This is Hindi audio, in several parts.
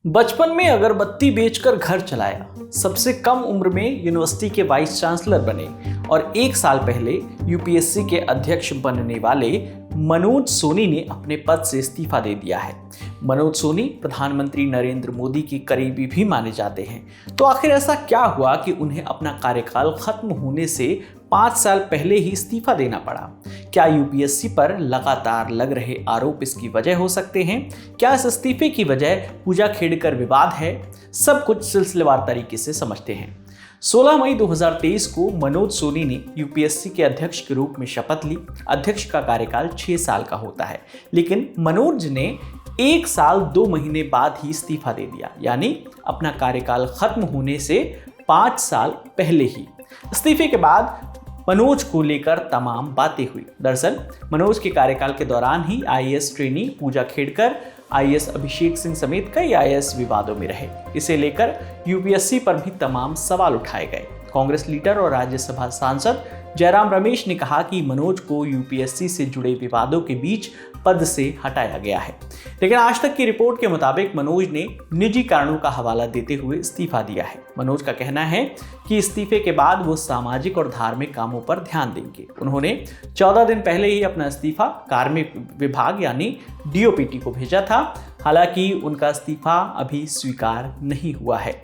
बचपन में अगरबत्ती बेचकर घर चलाया, सबसे कम उम्र में यूनिवर्सिटी के वाइस चांसलर बने और एक साल पहले यूपीएससी के अध्यक्ष बनने वाले मनोज सोनी ने अपने पद से इस्तीफा दे दिया है। मनोज सोनी प्रधानमंत्री नरेंद्र मोदी के करीबी भी माने जाते हैं। तो आखिर ऐसा क्या हुआ कि उन्हें अपना कार्यकाल खत्म होने से 5 साल पहले ही इस्तीफा देना पड़ा? क्या यूपीएससी पर लगातार लग रहे आरोप इसकी वजह हो सकते हैं? क्या इस इस्तीफे की वजह पूजा खेड़कर विवाद है? सब कुछ सिलसिलेवार तरीके से समझते हैं। 16 मई 2023 को मनोज सोनी ने यूपीएससी के अध्यक्ष के रूप में शपथ ली। अध्यक्ष का कार्यकाल 6 साल का होता है, लेकिन मनोज ने 1 साल 2 महीने बाद ही इस्तीफा दे दिया, यानी अपना कार्यकाल खत्म होने से 5 साल पहले ही। इस्तीफे के बाद मनोज को लेकर तमाम बातें हुई। दरअसल मनोज के कार्यकाल के दौरान ही आईएएस ट्रेनी पूजा खेड़कर, आईएएस अभिषेक सिंह समेत कई आईएएस विवादों में रहे। इसे लेकर यूपीएससी पर भी तमाम सवाल उठाए गए। कांग्रेस लीडर और राज्यसभा सांसद जयराम रमेश ने कहा कि मनोज को यूपीएससी से जुड़े विवादों के बीच पद से हटाया गया है, लेकिन आज तक की रिपोर्ट के मुताबिक मनोज ने निजी कारणों का हवाला देते हुए इस्तीफा दिया है। मनोज का कहना है कि इस्तीफे के बाद वो सामाजिक और धार्मिक कामों पर ध्यान देंगे। उन्होंने 14 दिन पहले ही अपना इस्तीफा कार्मिक विभाग यानी डीओपीटी को भेजा था। हालांकि उनका इस्तीफा अभी स्वीकार नहीं हुआ है।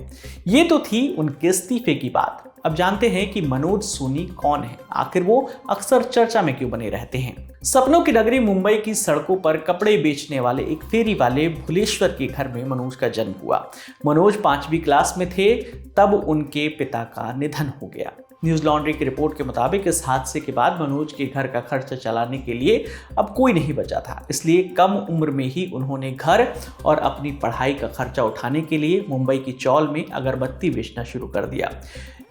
ये तो थी उनके इस्तीफे की बात। अब जानते हैं कि मनोज सोनी कौन है, आखिर वो अक्सर चर्चा में क्यों बने रहते हैं। सपनों की नगरी मुंबई की सड़कों पर कपड़े बेचने वाले एक फेरी वाले भुलेश्वर के घर में मनोज का जन्म हुआ। मनोज 5वीं क्लास में थे तब उनके पिता का निधन हो गया। न्यूज लॉन्ड्री की रिपोर्ट के मुताबिक इस हादसे के बाद मनोज के घर का खर्चा चलाने के लिए अब कोई नहीं बचा था, इसलिए कम उम्र में ही उन्होंने घर और अपनी पढ़ाई का खर्चा उठाने के लिए मुंबई की चौल में अगरबत्ती बेचना शुरू कर दिया।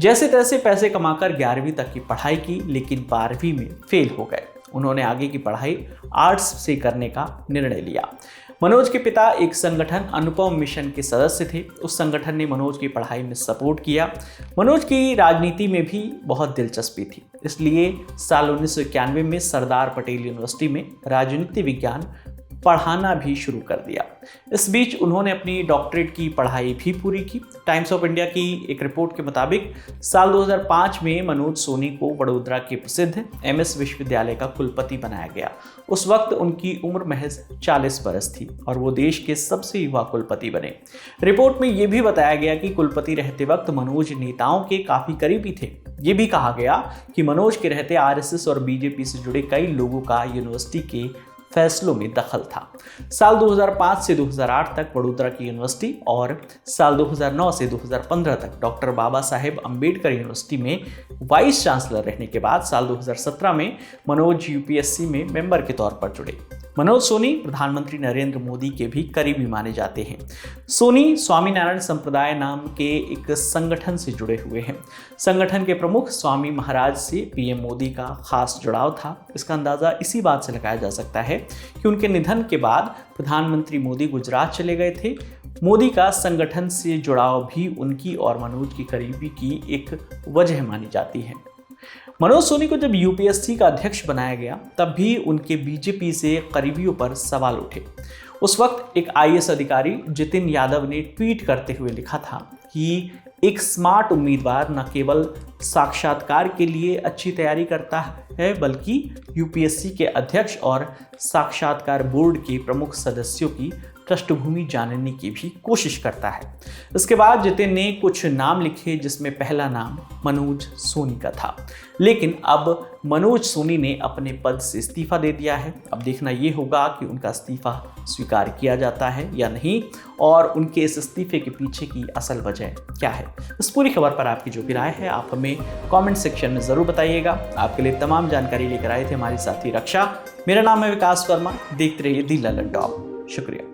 जैसे तैसे पैसे कमाकर 11वीं तक की पढ़ाई की, लेकिन 12वीं में फेल हो गए। उन्होंने आगे की पढ़ाई आर्ट्स से करने का निर्णय लिया। मनोज के पिता एक संगठन अनुपम मिशन के सदस्य थे। उस संगठन ने मनोज की पढ़ाई में सपोर्ट किया। मनोज की राजनीति में भी बहुत दिलचस्पी थी, इसलिए साल 1991 में सरदार पटेल यूनिवर्सिटी में राजनीति विज्ञान पढ़ाना भी शुरू कर दिया। इस बीच उन्होंने अपनी डॉक्टरेट की पढ़ाई भी पूरी की। टाइम्स ऑफ इंडिया की एक रिपोर्ट के मुताबिक साल 2005 में मनोज सोनी को वडोदरा के प्रसिद्ध एमएस विश्वविद्यालय का कुलपति बनाया गया। उस वक्त उनकी उम्र महज 40 बरस थी और वो देश के सबसे युवा कुलपति बने। रिपोर्ट में ये भी बताया गया कि कुलपति रहते वक्त मनोज नेताओं के काफी करीबी थे। ये भी कहा गया कि मनोज के रहते आरएसएस और बीजेपी से जुड़े कई लोगों का यूनिवर्सिटी के फैसलों में दखल था। साल 2005 से 2008 तक वडोदरा की यूनिवर्सिटी और साल 2009 से 2015 तक डॉक्टर बाबा साहेब अम्बेडकर यूनिवर्सिटी में वाइस चांसलर रहने के बाद साल 2017 में मनोज यूपीएससी में मेंबर के तौर पर जुड़े। मनोज सोनी प्रधानमंत्री नरेंद्र मोदी के भी करीबी माने जाते हैं। सोनी स्वामीनारायण संप्रदाय नाम के एक संगठन से जुड़े हुए हैं। संगठन के प्रमुख स्वामी महाराज से पीएम मोदी का खास जुड़ाव था। इसका अंदाजा इसी बात से लगाया जा सकता है कि उनके निधन के बाद प्रधानमंत्री मोदी गुजरात चले गए थे। मोदी का संगठन से जुड़ाव भी उनकी और मनोज की करीबी की एक वजह मानी जाती है। मनोज सोनी को जब यूपीएससी का अध्यक्ष बनाया गया तब भी उनके बीजेपी से करीबियों पर सवाल उठे। उस वक्त एक आईएएस अधिकारी जितिन यादव ने ट्वीट करते हुए लिखा था कि एक स्मार्ट उम्मीदवार न केवल साक्षात्कार के लिए अच्छी तैयारी करता है बल्कि यूपीएससी के अध्यक्ष और साक्षात्कार बोर्ड के प्रमुख सदस्यों की पृष्ठभूमि जानने की भी कोशिश करता है। इसके बाद जितिन ने कुछ नाम लिखे जिसमें पहला नाम मनोज सोनी का था, लेकिन अब मनोज सोनी ने अपने पद से इस्तीफा दे दिया है। अब देखना ये होगा कि उनका इस्तीफा स्वीकार किया जाता है या नहीं और उनके इस इस्तीफे के पीछे की असल वजह क्या है। इस पूरी खबर पर आपकी जो भी राय है आप हमें कमेंट सेक्शन में ज़रूर बताइएगा। आपके लिए तमाम जानकारी लेकर आए थे हमारे साथी रक्षा। मेरा नाम है विकास वर्मा। देखते रहिए दी ललन टॉप। शुक्रिया।